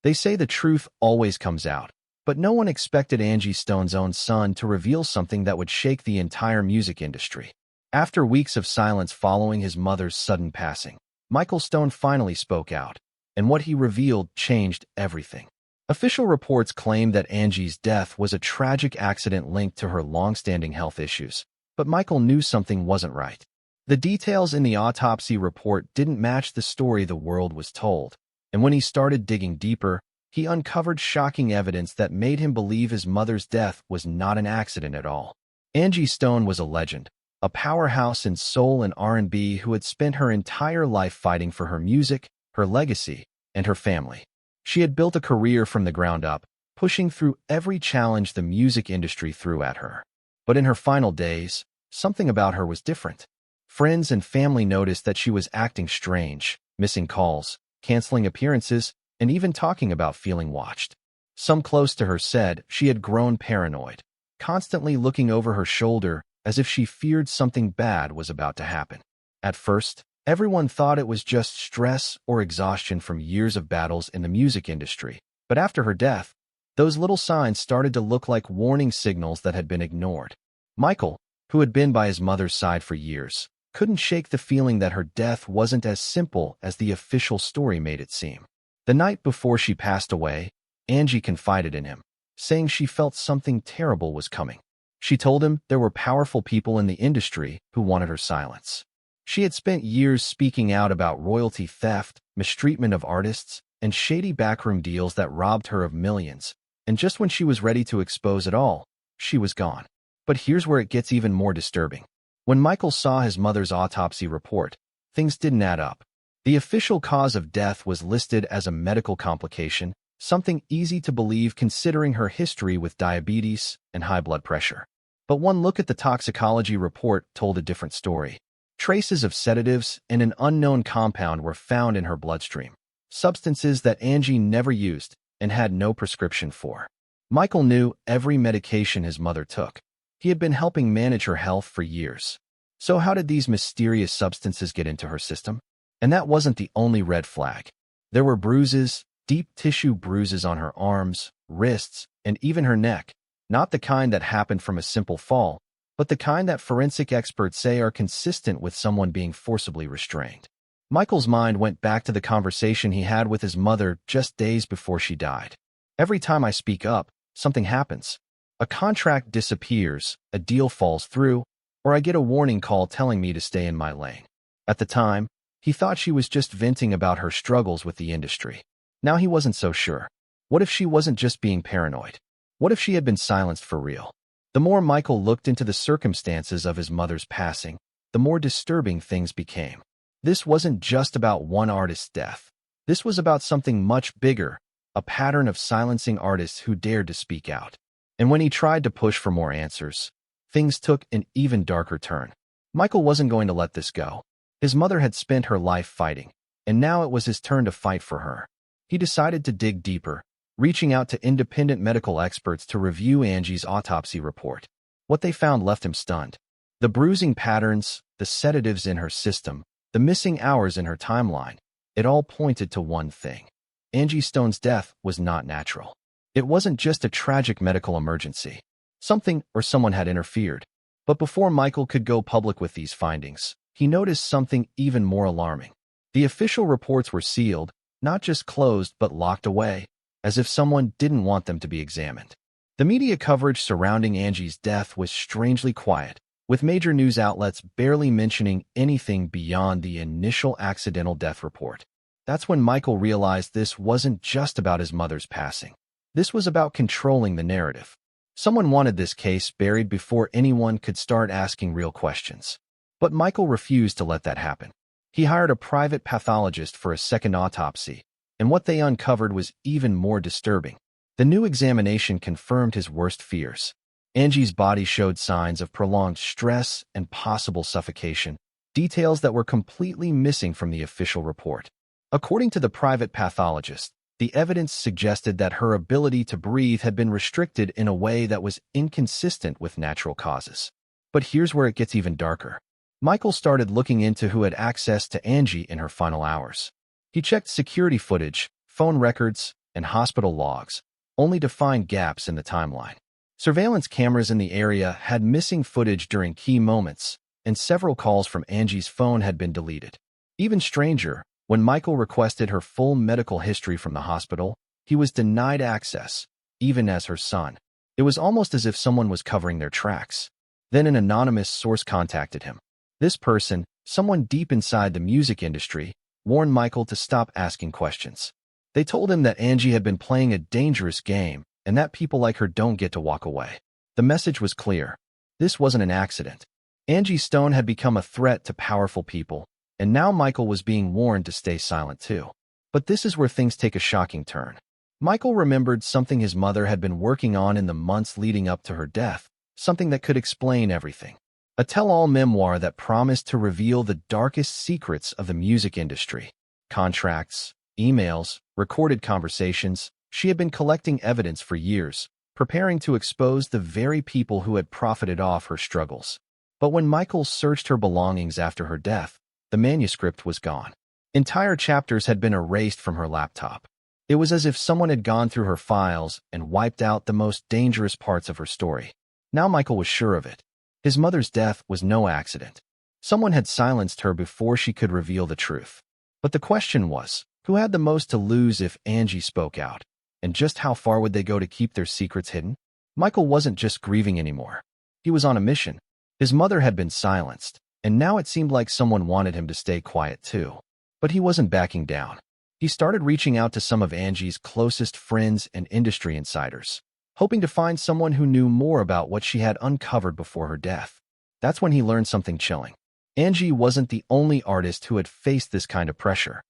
They say the truth always comes out, but no one expected Angie Stone's own son to reveal something that would shake the entire music industry. After weeks of silence following his mother's sudden passing, Michael Stone finally spoke out, and what he revealed changed everything. Official reports claim that Angie's death was a tragic accident linked to her long-standing health issues, but Michael knew something wasn't right. The details in the autopsy report didn't match the story the world was told, and when he started digging deeper, he uncovered shocking evidence that made him believe his mother's death was not an accident at all. Angie Stone was a legend, a powerhouse in soul and R&B who had spent her entire life fighting for her music, her legacy, and her family. She had built a career from the ground up, pushing through every challenge the music industry threw at her. But in her final days, something about her was different. Friends and family noticed that she was acting strange, missing calls, canceling appearances, and even talking about feeling watched. Some close to her said she had grown paranoid, constantly looking over her shoulder as if she feared something bad was about to happen. At first, everyone thought it was just stress or exhaustion from years of battles in the music industry, but after her death, those little signs started to look like warning signals that had been ignored. Michael, who had been by his mother's side for years, couldn't shake the feeling that her death wasn't as simple as the official story made it seem. The night before she passed away, Angie confided in him, saying she felt something terrible was coming. She told him there were powerful people in the industry who wanted her silence. She had spent years speaking out about royalty theft, mistreatment of artists, and shady backroom deals that robbed her of millions, and just when she was ready to expose it all, she was gone. But here's where it gets even more disturbing. When Michael saw his mother's autopsy report, things didn't add up. The official cause of death was listed as a medical complication, something easy to believe considering her history with diabetes and high blood pressure. But one look at the toxicology report told a different story. Traces of sedatives and an unknown compound were found in her bloodstream, substances that Angie never used and had no prescription for. Michael knew every medication his mother took. He had been helping manage her health for years. So how did these mysterious substances get into her system? And that wasn't the only red flag. There were bruises, deep tissue bruises on her arms, wrists, and even her neck, not the kind that happened from a simple fall, but the kind that forensic experts say are consistent with someone being forcibly restrained. Michael's mind went back to the conversation he had with his mother just days before she died. Every time I speak up, something happens. A contract disappears, a deal falls through, or I get a warning call telling me to stay in my lane. At the time, he thought she was just venting about her struggles with the industry. Now he wasn't so sure. What if she wasn't just being paranoid? What if she had been silenced for real? The more Michael looked into the circumstances of his mother's passing, the more disturbing things became. This wasn't just about one artist's death. This was about something much bigger, a pattern of silencing artists who dared to speak out. And when he tried to push for more answers, things took an even darker turn. Michael wasn't going to let this go. His mother had spent her life fighting, and now it was his turn to fight for her. He decided to dig deeper, reaching out to independent medical experts to review Angie's autopsy report. What they found left him stunned. The bruising patterns, the sedatives in her system, the missing hours in her timeline, it all pointed to one thing. Angie Stone's death was not natural. It wasn't just a tragic medical emergency. Something or someone had interfered. But before Michael could go public with these findings, he noticed something even more alarming. The official reports were sealed, not just closed but locked away, as if someone didn't want them to be examined. The media coverage surrounding Angie's death was strangely quiet, with major news outlets barely mentioning anything beyond the initial accidental death report. That's when Michael realized this wasn't just about his mother's passing. This was about controlling the narrative. Someone wanted this case buried before anyone could start asking real questions. But Michael refused to let that happen. He hired a private pathologist for a second autopsy, and what they uncovered was even more disturbing. The new examination confirmed his worst fears. Angie's body showed signs of prolonged stress and possible suffocation, details that were completely missing from the official report. According to the private pathologist, the evidence suggested that her ability to breathe had been restricted in a way that was inconsistent with natural causes. But here's where it gets even darker. Michael started looking into who had access to Angie in her final hours. He checked security footage, phone records, and hospital logs, only to find gaps in the timeline. Surveillance cameras in the area had missing footage during key moments, and several calls from Angie's phone had been deleted. Even stranger, when Michael requested her full medical history from the hospital, he was denied access, even as her son. It was almost as if someone was covering their tracks. Then an anonymous source contacted him. This person, someone deep inside the music industry, warned Michael to stop asking questions. They told him that Angie had been playing a dangerous game and that people like her don't get to walk away. The message was clear. This wasn't an accident. Angie Stone had become a threat to powerful people, and now Michael was being warned to stay silent too. But this is where things take a shocking turn. Michael remembered something his mother had been working on in the months leading up to her death, something that could explain everything. A tell-all memoir that promised to reveal the darkest secrets of the music industry. Contracts, emails, recorded conversations. She had been collecting evidence for years, preparing to expose the very people who had profited off her struggles. But when Michael searched her belongings after her death, the manuscript was gone. Entire chapters had been erased from her laptop. It was as if someone had gone through her files and wiped out the most dangerous parts of her story. Now Michael was sure of it. His mother's death was no accident. Someone had silenced her before she could reveal the truth. But the question was, who had the most to lose if Angie spoke out? And just how far would they go to keep their secrets hidden? Michael wasn't just grieving anymore. He was on a mission. His mother had been silenced, and now it seemed like someone wanted him to stay quiet too. But he wasn't backing down. He started reaching out to some of Angie's closest friends and industry insiders, hoping to find someone who knew more about what she had uncovered before her death. That's when he learned something chilling. Angie wasn't the only artist who had faced this kind of pressure.